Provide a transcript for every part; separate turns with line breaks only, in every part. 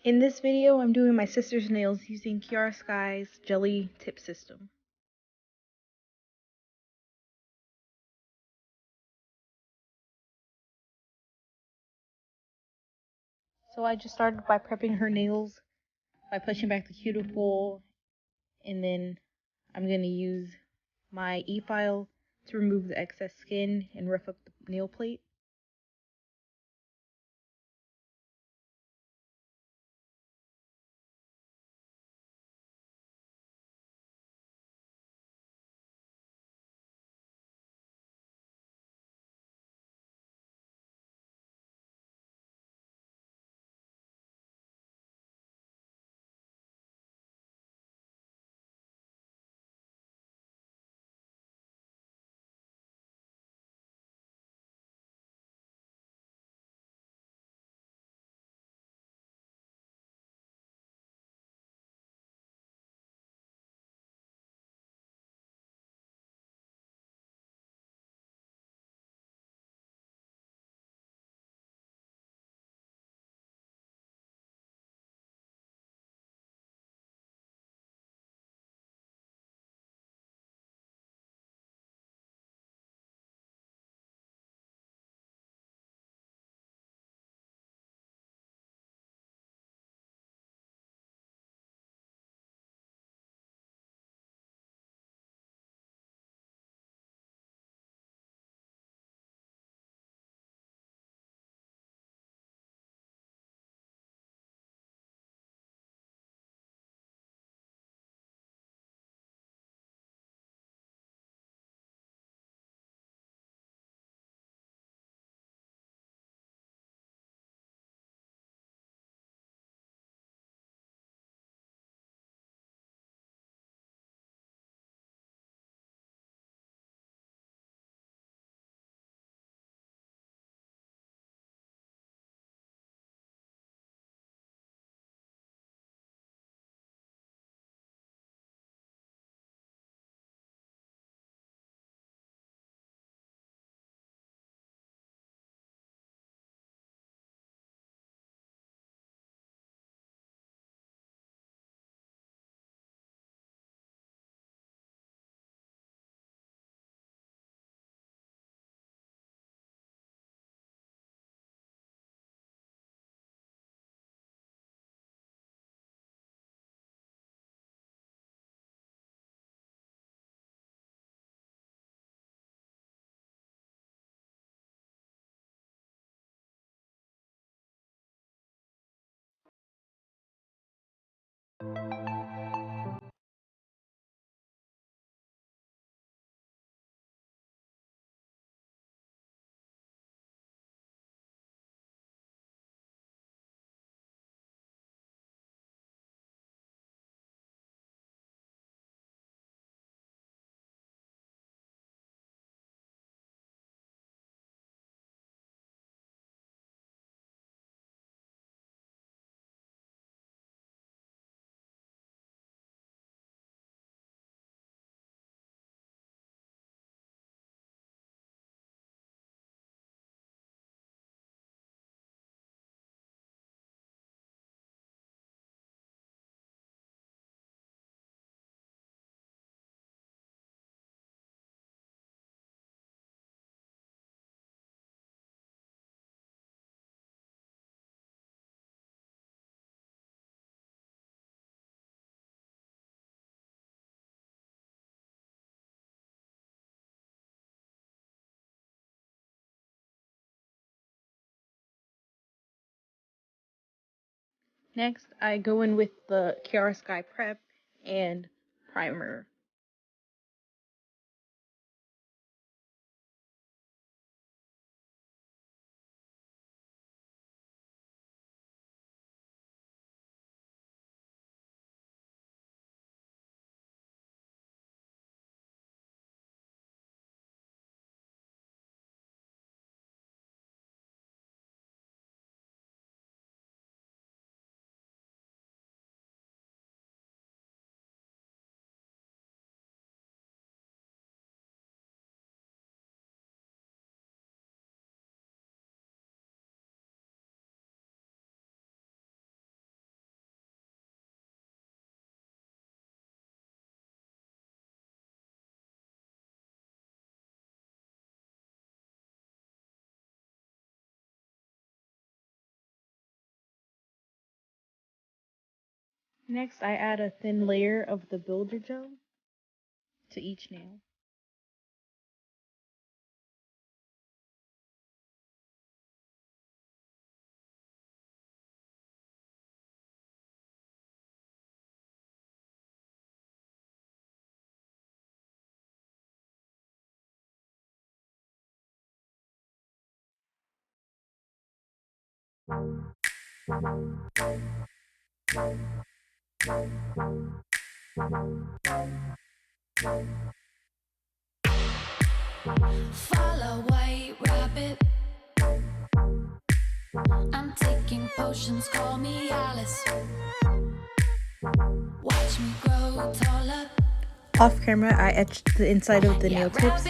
In this video, I'm doing my sister's nails using Kiara Sky's jelly tip system. So I just started by prepping her nails by pushing back the cuticle, and then I'm going to use my e-file to remove the excess skin and rough up the nail plate. Next, I go in with the Kiara Sky prep and primer. Next, I add a thin layer of the builder gel to each nail.
Follow white rabbit. I'm taking potions, call me Alice. Watch me grow taller.
Off camera, I etched the inside of the nail tips,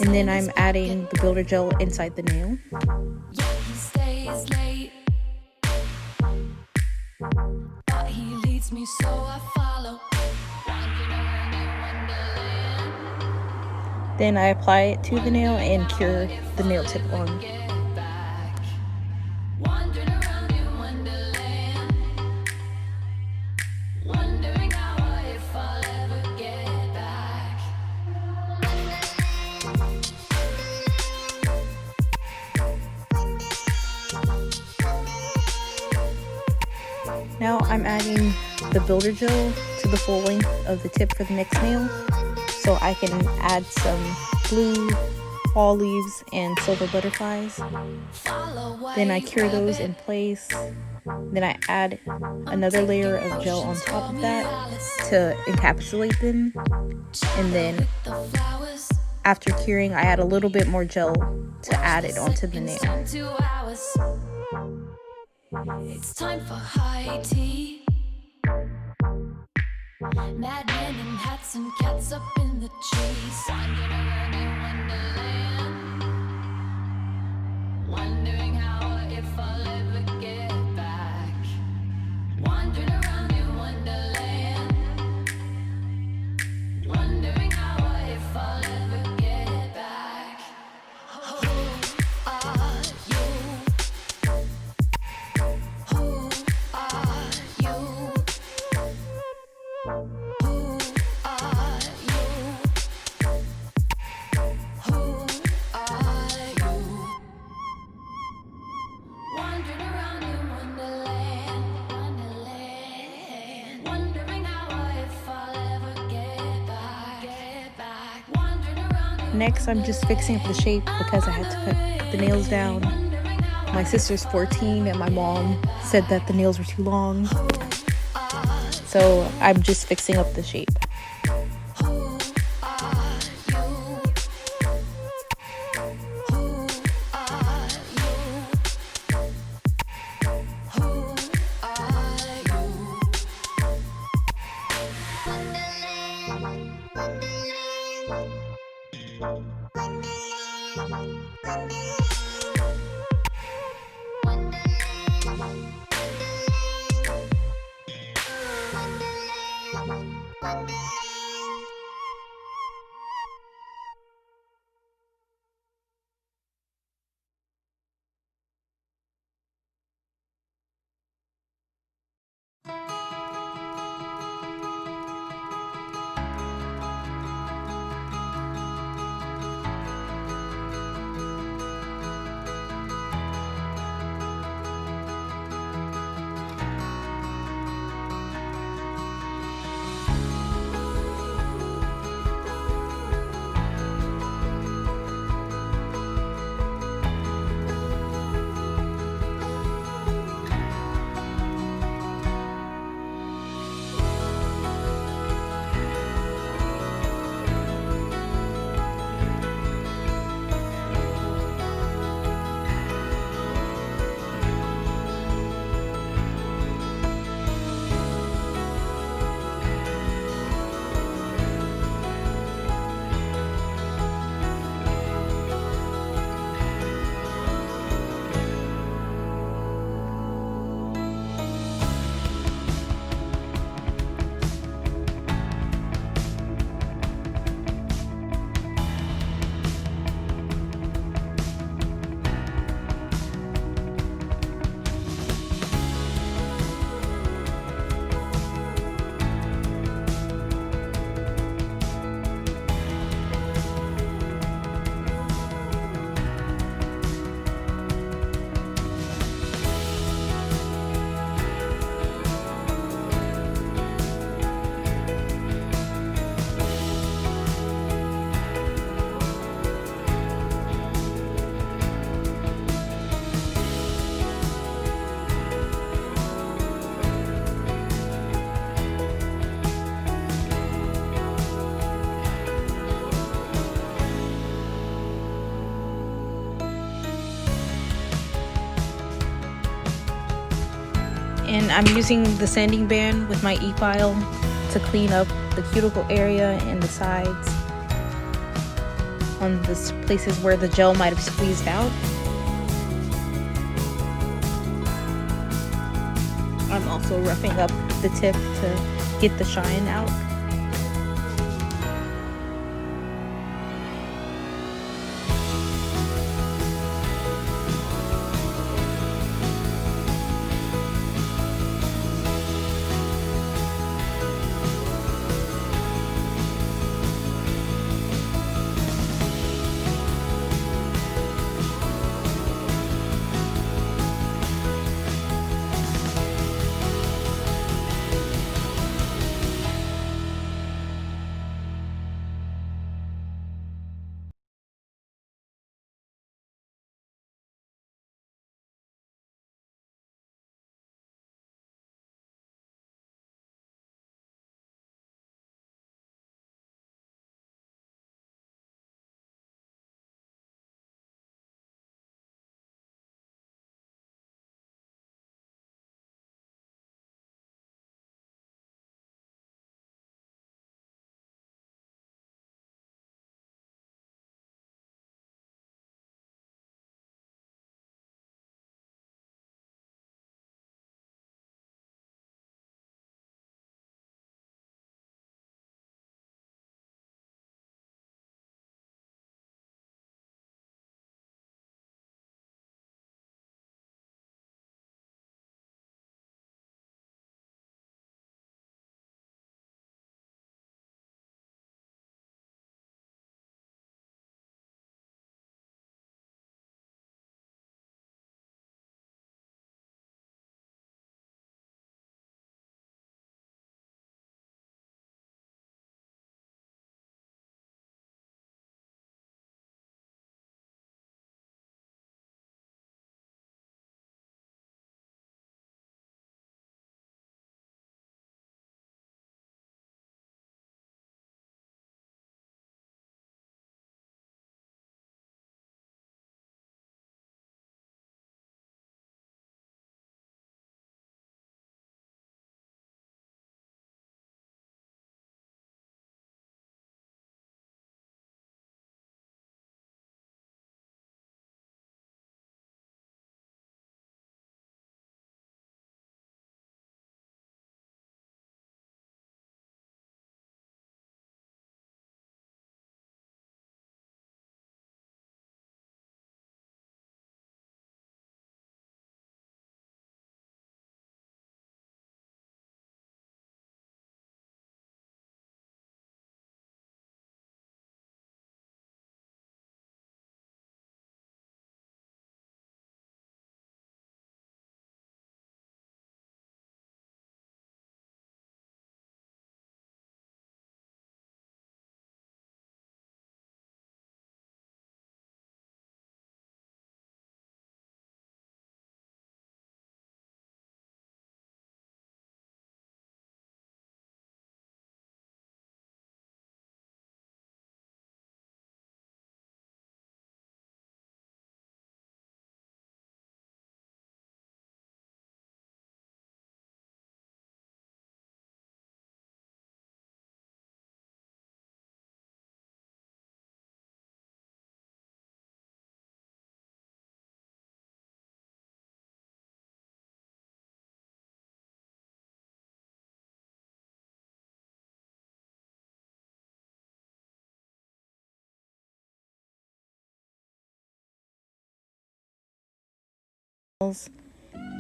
and then I'm adding the builder gel inside the nail.
Yeah, he stays late, but he leads me, so I follow.
Then I apply it to the nail and cure the nail tip on. Now I'm adding the builder gel to the full length of the tip for the next nail, so I can add some blue fall leaves and silver butterflies. Then I cure those in place. Then I add another layer of gel on top of that to encapsulate them. And then after curing, I add a little bit more gel to add it onto the nail.
It's time for high tea. Madmen in hats and cats up in the trees. Wandering around in Wonderland, wondering how or if I'll ever get back. Wandering around in Wonderland, wondering how or if I'll ever get back. Who are you? Who are you? Who are you? Who are you? Wandering around in Wonderland, Wonderland, wondering how or if I'll ever get back. Wandering around in
Next, I'm just fixing up the shape because I had to cut the nails down. My sister's 14 and my mom said that the nails were too long, so I'm just fixing up the shape. And I'm using the sanding band with my e-file to clean up the cuticle area and the sides on the places where the gel might have squeezed out. I'm also roughing up the tip to get the shine out.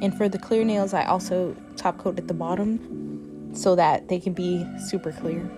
And for the clear nails, I also top coat at the bottom so that they can be super clear.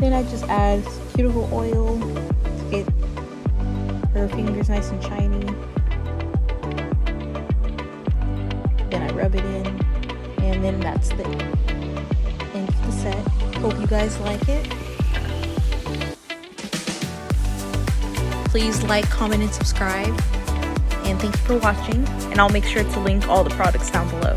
then I just add cuticle oil to get her fingers nice and shiny. Then I rub it in, and then that's the end of the set. Hope you guys like it. Please like, comment, and subscribe. And thank you for watching. And I'll make sure to link all the products down below.